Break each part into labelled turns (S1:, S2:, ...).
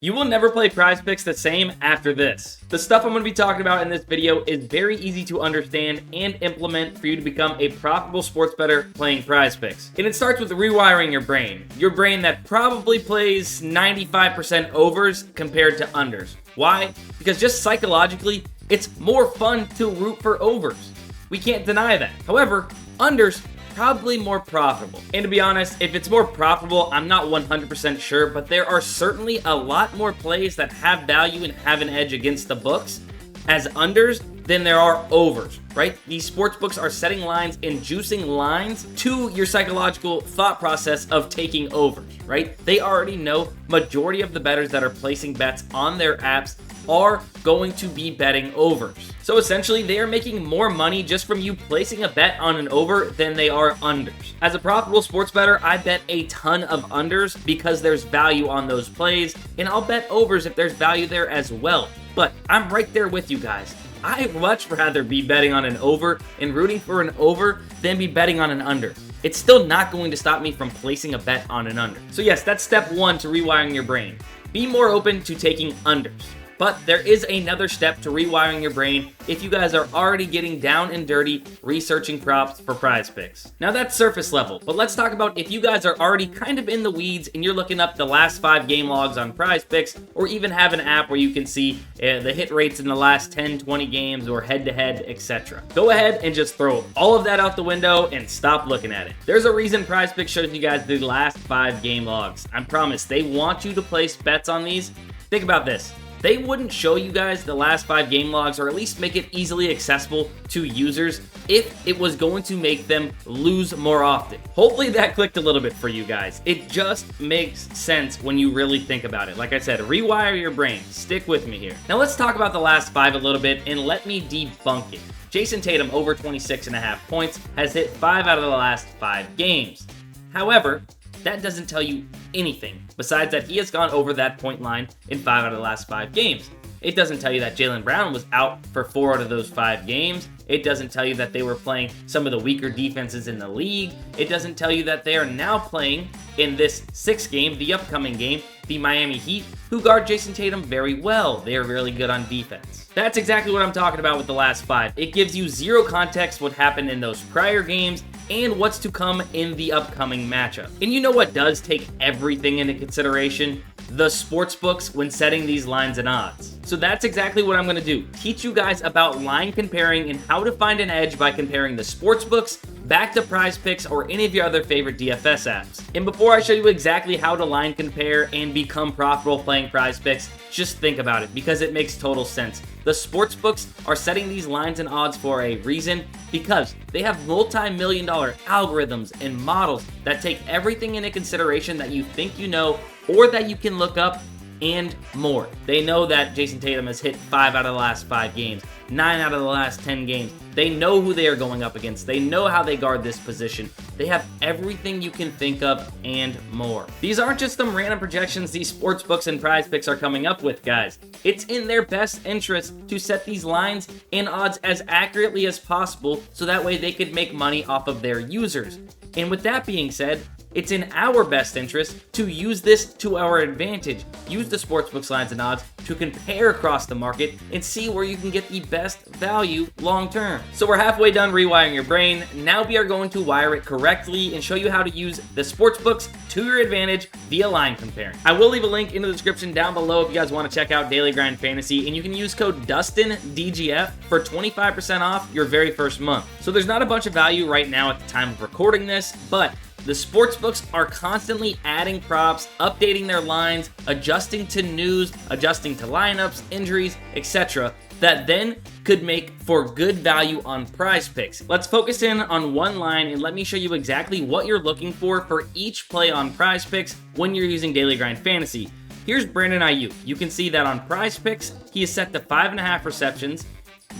S1: You will never play PrizePicks the same after this. The stuff I'm going to be talking about in this video is very easy to understand and implement for you to become a profitable sports bettor playing PrizePicks. And it starts with rewiring your brain. Your brain that probably plays 95% overs compared to unders. Why? Because just psychologically, it's more fun to root for overs. We can't deny that. However, unders probably more profitable. And to be honest, if it's more profitable, I'm not 100% sure, but there are certainly a lot more plays that have value and have an edge against the books as unders than there are overs, right? These sports books are setting lines and juicing lines to your psychological thought process of taking overs, right? They already know majority of the bettors that are placing bets on their apps are going to be betting overs. So essentially, they are making more money just from you placing a bet on an over than they are unders. As a profitable sports bettor, I bet a ton of unders because there's value on those plays, and I'll bet overs if there's value there as well. But I'm right there with you guys. I'd much rather be betting on an over and rooting for an over than be betting on an under. It's still not going to stop me from placing a bet on an under. So yes, that's step one to rewiring your brain. Be more open to taking unders. But there is another step to rewiring your brain if you guys are already getting down and dirty researching props for PrizePicks. Now that's surface level, but let's talk about if you guys are already kind of in the weeds and you're looking up the last 5 game logs on PrizePicks, or even have an app where you can see the hit rates in the last 10, 20 games or head-to-head, etc. Go ahead and just throw all of that out the window and stop looking at it. There's a reason PrizePicks shows you guys the last 5 game logs. I promise, they want you to place bets on these. Think about this. They wouldn't show you guys the last 5 game logs, or at least make it easily accessible to users, if it was going to make them lose more often. Hopefully that clicked a little bit for you guys. It just makes sense when you really think about it. Like I said, rewire your brain. Stick with me here. Now let's talk about the last 5 a little bit and let me debunk it. Jason Tatum over 26.5 points has hit 5 out of the last 5 games. However, that doesn't tell you anything besides that he has gone over that point line in 5 out of the last 5 games. It doesn't tell you that Jaylen Brown was out for 4 out of those 5 games. It doesn't tell you that they were playing some of the weaker defenses in the league. It doesn't tell you that they are now playing in this 6th game, the upcoming game, the Miami Heat, who guard Jason Tatum very well. They are really good on defense. That's exactly what I'm talking about with the last 5. It gives you zero context what happened in those prior games and what's to come in the upcoming matchup. And you know what does take everything into consideration? The sports books when setting these lines and odds. So that's exactly what I'm going to do. Teach you guys about line comparing and how to find an edge by comparing the sports books back to PrizePicks or any of your other favorite DFS apps. And before I show you exactly how to line compare and become profitable playing PrizePicks, just think about it because it makes total sense. The sports books are setting these lines and odds for a reason because they have multi-million-dollar algorithms and models that take everything into consideration that you think you know or that you can look up and more. They know that Jason Tatum has hit 5 out of the last 5 games, 9 out of the last 10 games. They know who they are going up against. They know how they guard this position. They have everything you can think of and more. These aren't just some random projections these sports books and PrizePicks are coming up with, guys. It's in their best interest to set these lines and odds as accurately as possible so that way they could make money off of their users. And with that being said, it's in our best interest to use this to our advantage. Use the sportsbooks lines and odds to compare across the market and see where you can get the best value long term. So we're halfway done rewiring your brain. Now we are going to wire it correctly and show you how to use the sportsbooks to your advantage via line comparing. I will leave a link in the description down below if you guys want to check out Daily Grind Fantasy, and you can use code DUSTIN DGF for 25% off your very first month. So there's not a bunch of value right now at the time of recording this, but the sportsbooks are constantly adding props, updating their lines, adjusting to news, adjusting to lineups, injuries, etc. that then could make for good value on PrizePicks. Let's focus in on one line and let me show you exactly what you're looking for each play on PrizePicks when you're using Daily Grind Fantasy. Here's Brandon Ayuk. You can see that on PrizePicks, he is set to 5.5 receptions.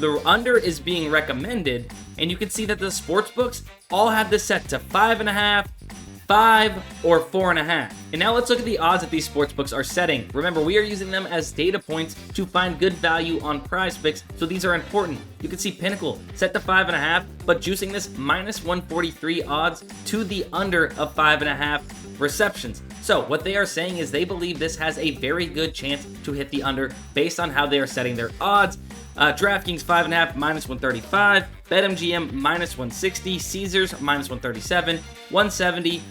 S1: The under is being recommended, and you can see that the sportsbooks all have this set to 5.5, 5, or 4.5. And now let's look at the odds that these sportsbooks are setting. Remember, we are using them as data points to find good value on PrizePicks, so these are important. You can see Pinnacle set to 5.5, but juicing this minus 143 odds to the under of 5.5 receptions. So what they are saying is they believe this has a very good chance to hit the under based on how they are setting their odds. DraftKings 5.5 minus 135, BetMGM minus 160, Caesars minus 137, 170,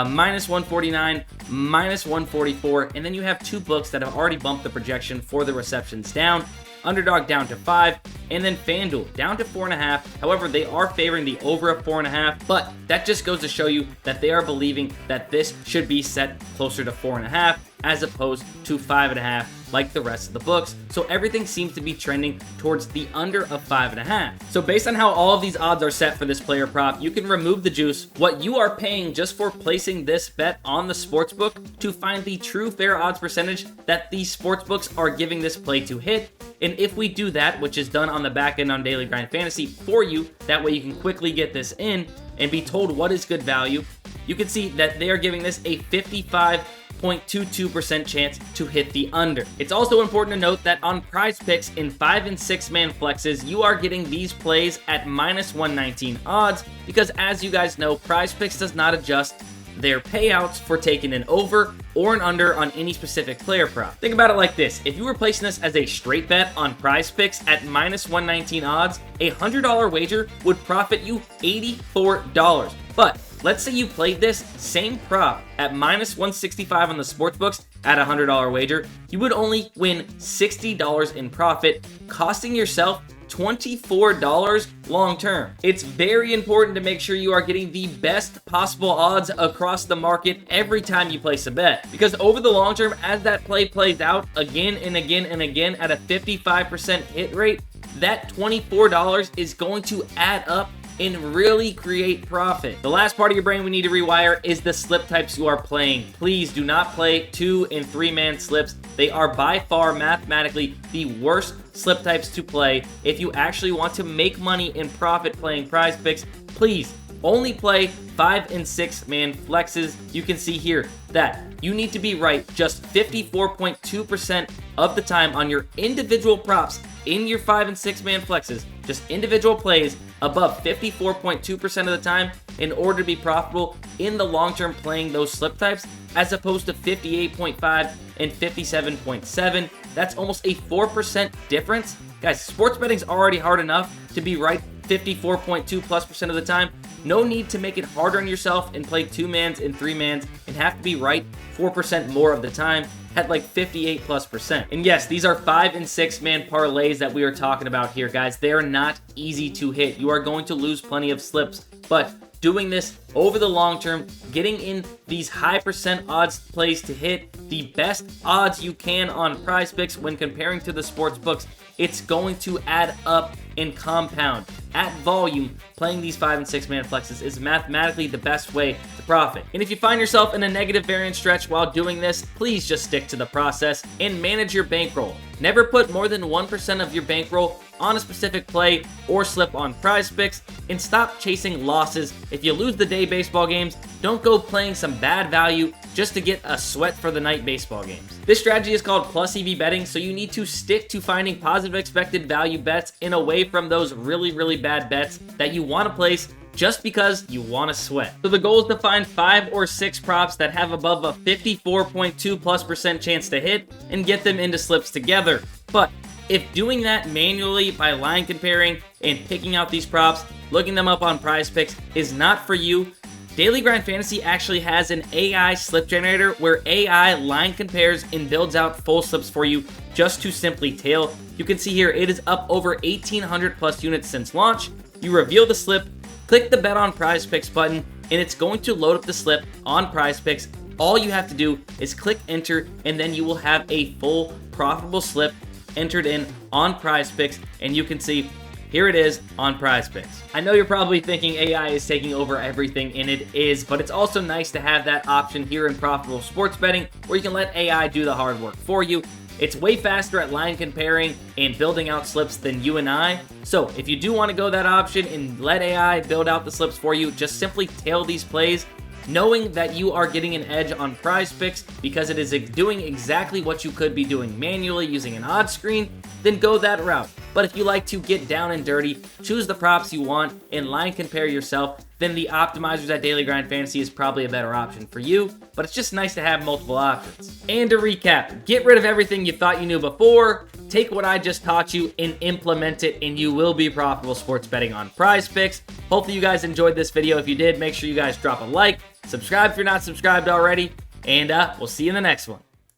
S1: minus 149, minus 144, and then you have two books that have already bumped the projection for the receptions down. Underdog down to 5, and then FanDuel down to 4.5. However, they are favoring the over of 4.5, but that just goes to show you that they are believing that this should be set closer to 4.5 as opposed to 5.5 like the rest of the books. So everything seems to be trending towards the under of 5.5. So based on how all of these odds are set for this player prop, you can remove the juice, what you are paying just for placing this bet on the sportsbook, to find the true fair odds percentage that these sportsbooks are giving this play to hit. And if we do that, which is done on the back end on Daily Grind Fantasy for you, that way you can quickly get this in and be told what is good value, you can see that they are giving this a 55.22% chance to hit the under. It's also important to note that on PrizePicks in 5 and 6 man flexes, you are getting these plays at minus 119 odds because, as you guys know, PrizePicks does not adjust their payouts for taking an over or an under on any specific player prop. Think about it like this. If you were placing this as a straight bet on PrizePicks at minus 119 odds, a $100 wager would profit you $84. But let's say you played this same prop at minus 165 on the sportsbooks at a $100 wager, you would only win $60 in profit, costing yourself $24 long term. It's very important to make sure you are getting the best possible odds across the market every time you place a bet, because over the long term, as that play plays out again and again and again at a 55% hit rate, that $24 is going to add up and really create profit. The last part of your brain we need to rewire is the slip types you are playing. Please do not play 2 and 3 man slips. They are by far mathematically the worst slip types to play. If you actually want to make money and profit playing PrizePicks, please only play 5 and 6 man flexes. You can see here that you need to be right just 54.2% of the time on your individual props in your 5 and 6 man flexes, just individual plays above 54.2% of the time in order to be profitable in the long term playing those slip types, as opposed to 58.5 and 57.7. That's almost a 4% difference. Guys, sports betting's already hard enough to be right 54.2+% of the time. No need to make it harder on yourself and play 2 mans and 3 mans and have to be right 4% more of the time at like 58+%. And yes, these are 5 and 6 man parlays that we are talking about here, guys. They are not easy to hit. You are going to lose plenty of slips, but doing this over the long term, getting in these high percent odds plays to hit the best odds you can on PrizePicks when comparing to the sports books, it's going to add up and compound. At volume, playing these 5 and 6 man flexes is mathematically the best way to profit. And if you find yourself in a negative variance stretch while doing this, please just stick to the process and manage your bankroll. Never put more than 1% of your bankroll on a specific play or slip on PrizePicks, and stop chasing losses. If you lose the day baseball games, don't go playing some bad value just to get a sweat for the night baseball games. This strategy is called plus EV betting, so you need to stick to finding positive expected value bets and away from those really bad bets that you want to place just because you want to sweat. So the goal is to find 5 or 6 props that have above a 54.2+% chance to hit and get them into slips together. But if doing that manually by line comparing and picking out these props, looking them up on PrizePicks is not for you, Daily Grind Fantasy actually has an AI slip generator where AI line compares and builds out full slips for you just to simply tail. You can see here it is up over 1,800 plus units since launch. You reveal the slip, click the bet on PrizePicks button, and it's going to load up the slip on PrizePicks. All you have to do is click enter, and then you will have a full profitable slip entered in on PrizePicks, and you can see here it is on PrizePicks. I know you're probably thinking AI is taking over everything, and it is, but it's also nice to have that option here in profitable sports betting where you can let AI do the hard work for you. It's way faster at line comparing and building out slips than you and I. So if you do want to go that option and let AI build out the slips for you, just simply tail these plays, knowing that you are getting an edge on PrizePicks because it is doing exactly what you could be doing manually using an odds screen, then go that route. But if you like to get down and dirty, choose the props you want, and line compare yourself, then the optimizers at Daily Grind Fantasy is probably a better option for you, but it's just nice to have multiple options. And to recap, get rid of everything you thought you knew before, take what I just taught you and implement it, and you will be profitable sports betting on PrizePicks. Hopefully you guys enjoyed this video. If you did, make sure you guys drop a like, subscribe if you're not subscribed already, and we'll see you in the next one.